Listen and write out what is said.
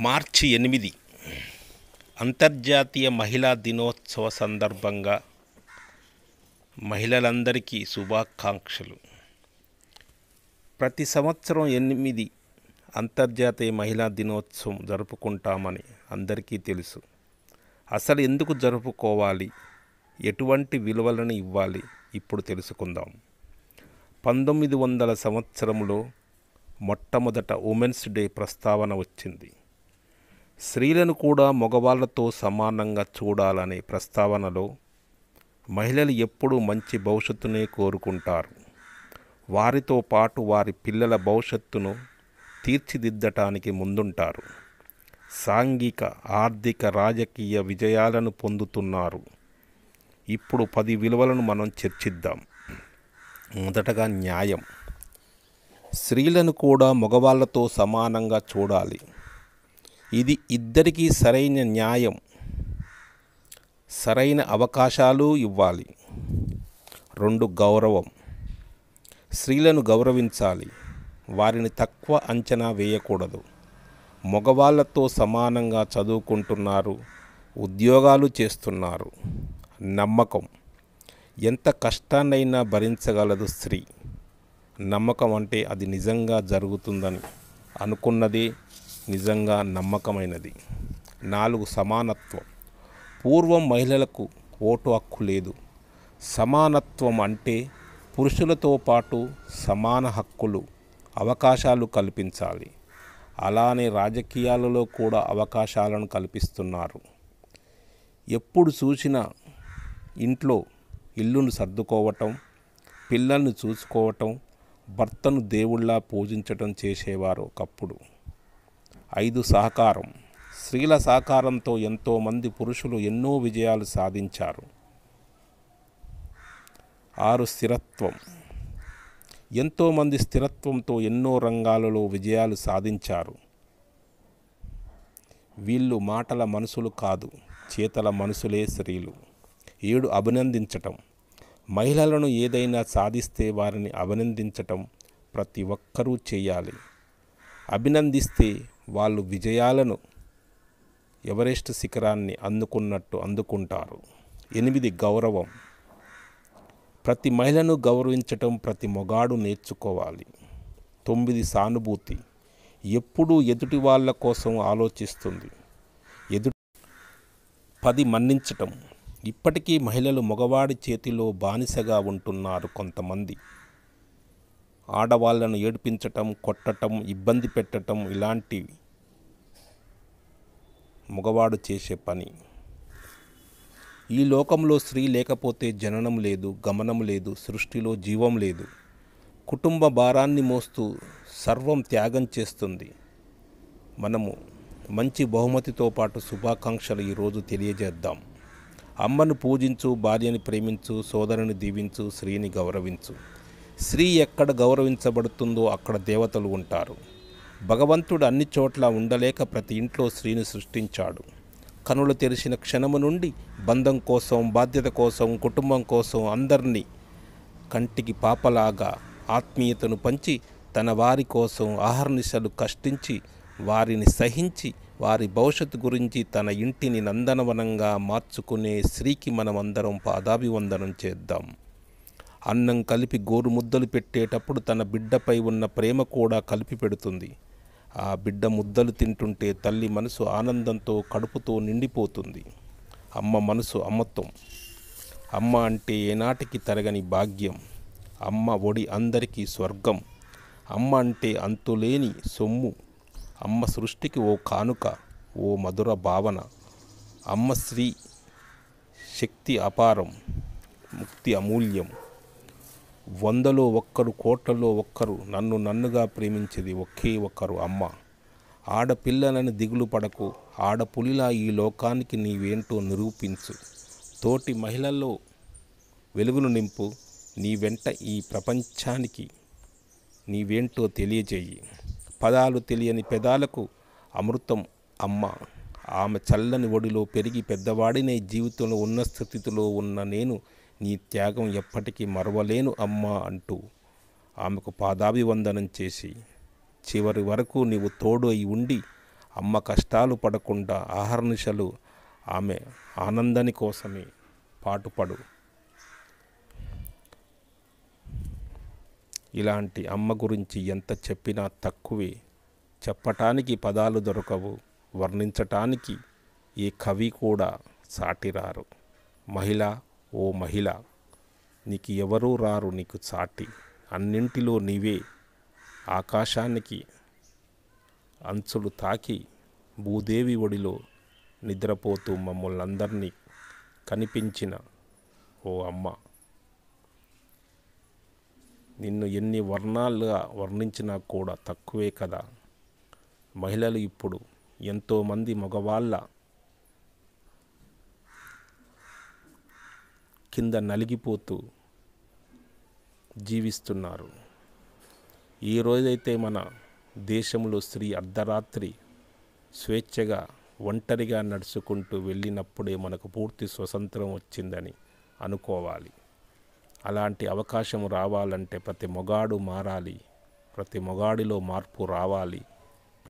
మార్చి 8 అంతర్జాతీయ మహిళా దినోత్సవ సందర్భంగా మహిళలందరికీ శుభాకాంక్షలు. ప్రతి సంవత్సరం 8 అంతర్జాతీయ మహిళా దినోత్సవం జరుపుకుంటామని అందరికీ తెలుసు. అసలు ఎందుకు జరుపుకోవాలి, ఎటువంటి విలువలను ఇవ్వాలి, ఇప్పుడు తెలుసుకుందాం. 1900 సంవత్సరంలో మొట్టమొదట ఉమెన్స్ డే ప్రస్తావన వచ్చింది. స్త్రీలను కూడా మగవాళ్లతో సమానంగా చూడాలనే ప్రస్తావనలో మహిళలు ఎప్పుడూ మంచి భవిష్యత్తునే కోరుకుంటారు. వారితో పాటు వారి పిల్లల భవిష్యత్తును తీర్చిదిద్దటానికి ముందుంటారు. సాంఘిక, ఆర్థిక, రాజకీయ విజయాలను పొందుతున్నారు. ఇప్పుడు 10 విలువలను మనం చర్చిద్దాం. మొదటగా న్యాయం. స్త్రీలను కూడా మగవాళ్లతో సమానంగా చూడాలి. ఇది ఇద్దరికీ సరైన న్యాయం, సరైన అవకాశాలు ఇవ్వాలి. 2 గౌరవం. స్త్రీలను గౌరవించాలి, వారిని తక్కువ అంచనా వేయకూడదు. మగవాళ్లతో సమానంగా చదువుకుంటున్నారు, ఉద్యోగాలు చేస్తున్నారు. నమ్మకం. ఎంత కష్టాన్నైనా భరించగలదు స్త్రీ. నమ్మకం అంటే అది నిజంగా జరుగుతుందని అనుకున్నదే నిజంగా నమ్మకమైనది. 4 సమానత్వం. పూర్వం మహిళలకు ఓటు హక్కు లేదు. సమానత్వం అంటే పురుషులతో పాటు సమాన హక్కులు, అవకాశాలు కల్పించాలి. అలానే రాజకీయాలలో కూడా అవకాశాలను కల్పిస్తున్నారు. ఎప్పుడు చూసినా ఇంట్లో ఇల్లును సర్దుకోవటం, పిల్లల్ని చూసుకోవటం, భర్తను దేవుళ్ళా పూజించటం చేసేవారు ఒకప్పుడు. 5 సహకారం. స్త్రీల సహకారంతో ఎంతోమంది పురుషులు ఎన్నో విజయాలు సాధించారు. 6 స్థిరత్వం. ఎంతోమంది స్థిరత్వంతో ఎన్నో రంగాలలో విజయాలు సాధించారు. వీళ్ళు మాటల మనుషులు కాదు, చేతల మనుషులే స్త్రీలు. 7 అభినందించటం. మహిళలను ఏదైనా సాధిస్తే వారిని అభినందించటం ప్రతి ఒక్కరూ చేయాలి. అభినందిస్తే వాళ్ళు విజయాలను, ఎవరెస్ట్ శిఖరాన్ని అందుకున్నట్టు అందుకుంటారు. 8 గౌరవం. ప్రతి మహిళను గౌరవించటం ప్రతి మొగాడు నేర్చుకోవాలి. 9 సానుభూతి. ఎప్పుడూ ఎదుటి వాళ్ళ కోసం ఆలోచిస్తుంది. 10 మన్నించటం. ఇప్పటికీ మహిళలు మగవాడి చేతిలో బానిసగా ఉంటున్నారు. కొంతమంది ఆడవాళ్లను ఏడిపించటం, కొట్టటం, ఇబ్బంది పెట్టటం ఇలాంటివి మగవాడు చేసే పని. ఈ లోకంలో స్త్రీ లేకపోతే జననం లేదు, గమనం లేదు, సృష్టిలో జీవం లేదు. కుటుంబ భారాన్ని మోస్తూ సర్వం త్యాగం చేస్తుంది. మనము మంచి బహుమతితో పాటు శుభాకాంక్షలు ఈరోజు తెలియజేద్దాం. అమ్మను పూజించు, భార్యని ప్రేమించు, సోదరుని దీవించు, స్త్రీని గౌరవించు. స్త్రీ ఎక్కడ గౌరవించబడుతుందో అక్కడ దేవతలు ఉంటారు. భగవంతుడు అన్ని చోట్ల ఉండలేక ప్రతి ఇంట్లో స్త్రీని సృష్టించాడు. కనులు తెరిచిన క్షణము నుండి బంధం కోసం, బాధ్యత కోసం, కుటుంబం కోసం అందరినీ కంటికి పాపలాగా ఆత్మీయతను పంచి తన వారి కోసం ఆహర్నిశలు కష్టించి వారిని సహించి వారి భవిష్యత్తు గురించి తన ఇంటిని నందనవనంగా మార్చుకునే స్త్రీకి మనమందరం పాదాభివందనం చేద్దాం. అన్నం కలిపి గోరు ముద్దలు పెట్టేటప్పుడు తన బిడ్డపై ఉన్న ప్రేమ కూడా కలిపి పెడుతుంది. ఆ బిడ్డ ముద్దలు తింటుంటే తల్లి మనసు ఆనందంతో, కడుపుతో నిండిపోతుంది. అమ్మ మనసు అమ్మత్వం. అమ్మ అంటే ఏనాటికి తరగని భాగ్యం. అమ్మ ఒడి అందరికీ స్వర్గం. అమ్మ అంటే అంతులేని సొమ్ము. అమ్మ సృష్టికి ఓ కానుక, ఓ మధుర భావన. అమ్మ స్త్రీ శక్తి అపారం, ముక్తి అమూల్యం. 100లో 1, కోట్లలో 1 నన్నుగా ప్రేమించేది ఒకే ఒక్కరు అమ్మ. ఆడపిల్లలని దిగులు పడకు, ఆడపులిలా ఈ లోకానికి నీవేంటో నిరూపించు. తోటి మహిళల్లో వెలుగును నింపు. నీ వెంట ఈ ప్రపంచానికి నీవేంటో తెలియజేయి. పదాలు తెలియని పెదాలకు అమృతం అమ్మ. ఆమె చల్లని ఒడిలో పెరిగి పెద్దవాడినే జీవితంలో ఉన్న స్థితిలో ఉన్న నేను నీ త్యాగం ఎప్పటికీ మరవలేను అమ్మా అంటూ ఆమెకు పాదాభివందనం చేసి చివరి వరకు నీవు తోడు అయి ఉండి అమ్మ కష్టాలు పడకుండా ఆహర్నిశలు ఆమె ఆనందాని కోసమే పాటుపడు. ఇలాంటి అమ్మ గురించి ఎంత చెప్పినా తక్కువే. చెప్పటానికి పదాలు దొరకవు, వర్ణించటానికి ఏ కవి కూడా సాటిరారు. మహిళ, ఓ మహిళ, నీకు ఎవరూ రారు నీకు సాటి. అన్నింటిలో నీవే. ఆకాశానికి అంచులు తాకి భూదేవి ఒడిలో నిద్రపోతూ మమ్మల్ని అందరినీ కనిపించిన ఓ అమ్మ, నిన్ను ఎన్ని వర్ణాలుగా వర్ణించినా కూడా తక్కువే కదా. మహిళలు ఇప్పుడు ఎంతోమంది మగవాళ్ళ కింద నలిగిపోతూ జీవిస్తున్నారు. ఈ రోజైతే మన దేశంలో స్త్రీ అర్ధరాత్రి స్వేచ్ఛగా ఒంటరిగా నడుచుకుంటూ వెళ్ళినప్పుడే మనకు పూర్తి స్వతంత్రం వచ్చిందని అనుకోవాలి. అలాంటి అవకాశం రావాలంటే ప్రతి మొగాడు మారాలి, ప్రతి మొగాడిలో మార్పు రావాలి.